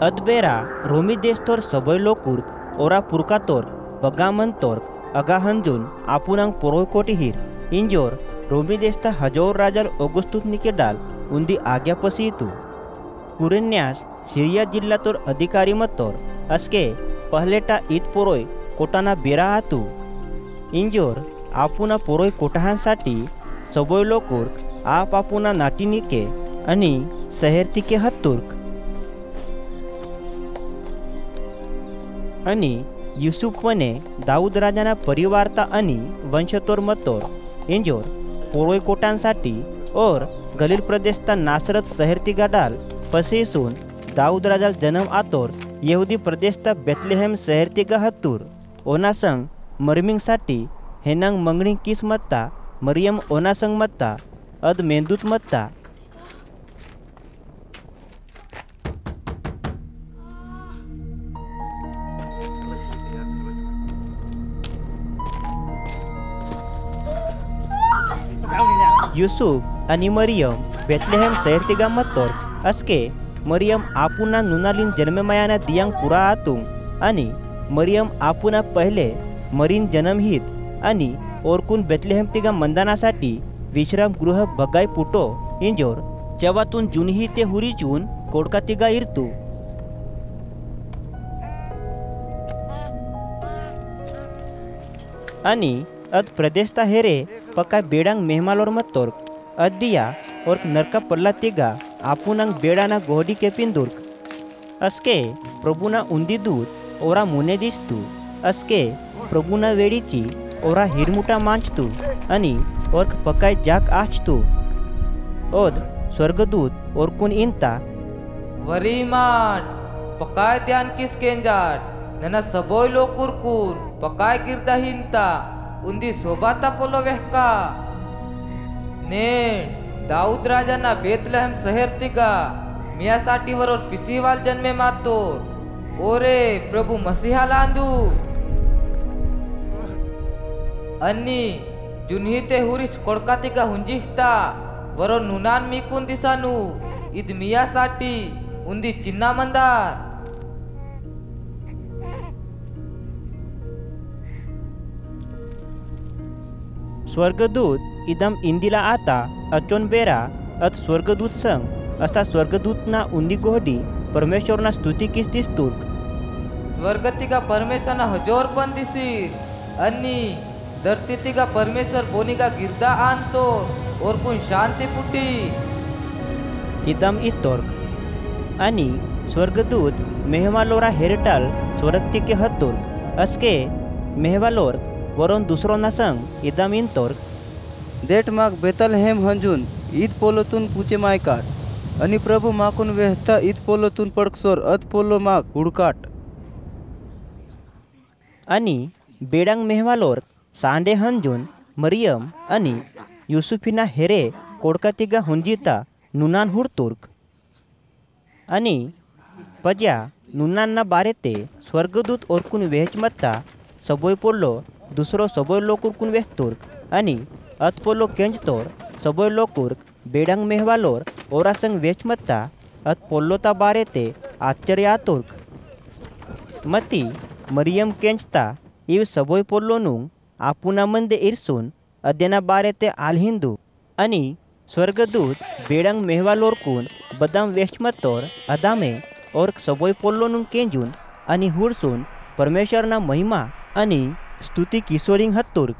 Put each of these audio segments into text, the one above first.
Adbera, Romi destor saboy lokurk, ora purkator, bagamantor, agahanjun, apunang poroi kotihir, injor, Romi desta hajor rajal Augustus nikedal, undi आज्ञापसी itu. कुरेन्यास सिरिया जिल्हातोर अधिकारी मत्तोर, अस्के पहलेटा ईद पोरोय कोटाना बेरा आतू. Injure आपुना पोरोय कोटाहांसाठी सबोय लोकुर्क आप आपुना नाटिनिके आणि शहरतिके हत्तुर्क. आणि युसुफ मने दाऊद राजाना परिवारता आणि वंशतोर मत्तोर injure पोरोय कोटांसाठी और गलील प्रदेशता नासरत शहरती गाडाल पसेसून दाऊद राजाल जन्म आतोर यहुदी प्रदेशता बेथलेहेम शहरती गहत्तूर ओनासंग मर्मिंगसाठी हेनांग मंगणी किस मत्ता मरियम ओनासंग मत्ता अद मेंदूत मत्ता. युसुफ आणि मरियम बेथलेहेम शहरती गामत्तोर अस्के मरियम आपुना नुनालिन जन्ममयाना दियांग पुरा आतुंग आणि मरियम आपुना पहिले मरीन जन्महित आणि ओरकून बेथलेहेम तिगा मंदानासाठी विश्रामगृह बगाय पुटो इंजोर चवातून जुनही ते हुरीचून कोडका तिगा इरतू. आणि अद प्रदेशता हेरे पक्का बेडांग मेहमालोर मत्तोर अद्दिया और नरका पल्ला तिगा आपुनांग बेडाना गोहडी के पिंदुर्क. अस्के प्रभुना उंदी दूत ओरा मुने दिसतू. अस्के प्रभुना वेडीची ओरा हिरमुटा मांचतू आणि ओर्क पकाय जाक आचतू. ओद स्वर्गदूत ओरकुन इंता वरीमान पकाय ध्यान किस केंजाट नना सबोय लोकुरकुर पकाय गिरदा हिंता उंदी सोबाता पोलो वेहका ने दाऊद राजाना बेथलेहेम शहर तिगा मियासाठी वरोर पिसीवाल जन्मे मातो ओरे प्रभु मसीहा लांदू अन्नी जुन्हीते हुरीस कोडका तिगा हुंजिहता वरो नुनान मिकून दिसानू इद मियासाठी उंदी चिन्ना मंदार. स्वर्गदूत इदम इंदिला आता अचोन बेरा अत स्वर्गदूत संग असा स्वर्गदूतना उंदी गोहडी परमेश्वरना स्तुती किस दिसतूर्क. स्वर्गतिगा परमेश्वरना हजोर पण दिसीर अन्नी धरतीतिगा परमेश्वर बोनिगा गिरदा आणतो और कुण शांती पुटी. इदम इतोर्क आणि स्वर्गदूत मेहवालोरा हेरटाल स्वर्गतिके हत्तुर्क अस्के मेहवालोर वरून दुसरो नसंग इदम इंतोर्क देठ माग बेथलेहेम हंजून ईद पोलोतून पुचे मायकाट आणि प्रभु माकून वेहता ईद पोलोतून पडकसोर अत पोलो माग हुडकाट. आणि बेडांग मेहवालोर सांडे हंजून मरियम आणि युसुफिना हेरे कोडकातिगा हुंजिता नुनान हुडतुर्क. आणि पज्या नुनांना बारेते स्वर्गदूत ओरकून वेहचमत्ता सबोय पोल्लो दुसरो सबोय लोकुरकून वेहतुर्क आणि अतपोलो केंजतोर सबोय लोकुर्क बेडांग मेहवालोर ओरासंग वेचमत्ता अत पोल्लोता बारेते आश्चर्य आतुर्क. मती मरियम केंजता इव सबोय पोल्लोनुंग आपुना मंदे इरसून अद्यना बारेते आलहिंदू आणि स्वर्गदूत बेडांग मेहवालोरकून बदाम वेचमत्तोर अदामे और सबोय पोल्लोनुंग केंजून आणि हुडसून परमेश्वरना महिमा आणि स्तुती किशोरिंग हत्तुर्क.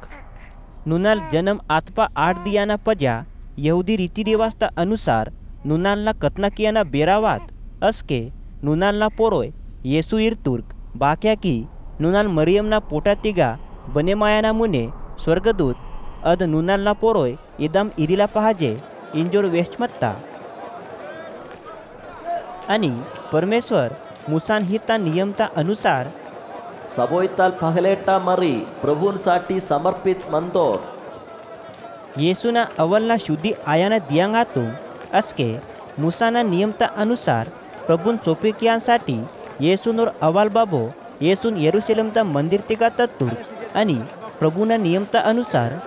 नुनाल जन्म आतपा 8 दियाना पजा यहुदी रीतिरिवाजता अनुसार नुनालना कतना कियाना बेरावात अस्के नुनालना पोरोय येसू इरतुर्क बाक्या की नुनाल मरियमना पोटा तिगा बने मायाना मुने स्वर्गदूत अद नुनालना पोरोय इदम इरिला पहाजे इंजोर वेशमत्ता. आणि परमेश्वर मुसान हिता नियमता अनुसार सबोयताल पहलेटा मरी प्रभूंसाठी समर्पित मंदोर. येसुना अवलना शुद्धी आयाना दियांगातू अस्के मुसाना नियमता अनुसार प्रभून सोपिकियांसाठी येसूनोर अवाल बाबो येसून येरुशलेमता मंदिर तिगा तत्तूर आणि प्रभूना नियमता अनुसार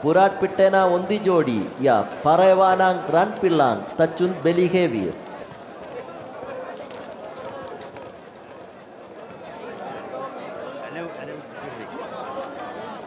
पुराट पिट्टेना ओंदी जोडी या पारयवानांग रान पिल्लांग तच्चुन बेली हेवीर. Aneu, aneu,